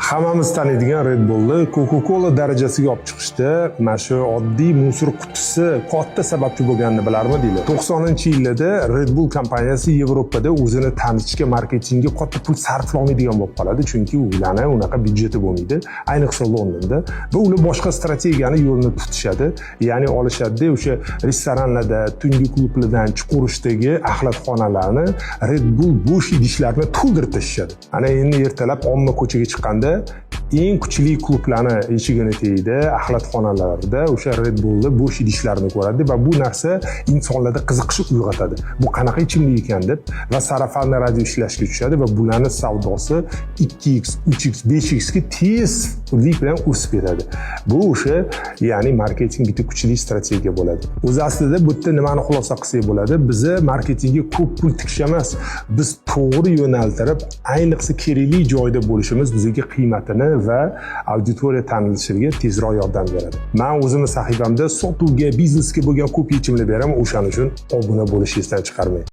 Hammamiz taniydigan Red Bullni Coca-Cola darajasiga olib chiqishda mana shu oddiy musor qutisi katta sababchi bo'lganini bilarmidinglar? 90-yillarda Red Bull kompaniyasi Yevropada o'zini tanitishga, marketingga katta pul sarflamaydigan bo'lib qoladi, chunki ularning unaqa byudjeti bo'lmaydi, ayniqsa Londonda. Va ular boshqa strategiyani yo'lini tutishadi, ya'ni olishadi o'sha restoranlarda, tungi klublardan chiqarishdagi axlatxonalarni Red Bull bo'sh idishlarni to'ldirib tashlashadi. Ana endi ertalab omma ko'chaga chiqqanda eng kuchli klublarni eshigini tegdi, axlatxonalarda o'sha Red Bullni bo'sh idishlarni ko'radi va bu narsa insonlarda qiziqish uyg'otadi. Bu qanaqa ichimlik ekan deb va sarafarni radio ishlashga tushadi va bularning savdosi 2x, 3x, 5x ga tezlik bilan o'sib ketadi. Bu o'sha ya'ni marketing bitta kuchli strategiya bo'ladi. O'zi aslida bu yerda nimani xulosa qilsak bo'ladi? Biza marketingga ko'p pul tikish emas, biz to'g'ri yo'naltirib, ayniqsa kerakli joyda bo'lishimiz bizga qiymatini va auditoriya tanilishiga tezroq yordam beradi. Men o'zimning sahifamda sotuvga, biznesga bo'lgan ko'p yechimlar beraman, o'shaning uchun obuna bo'lishni esdan chiqarmang.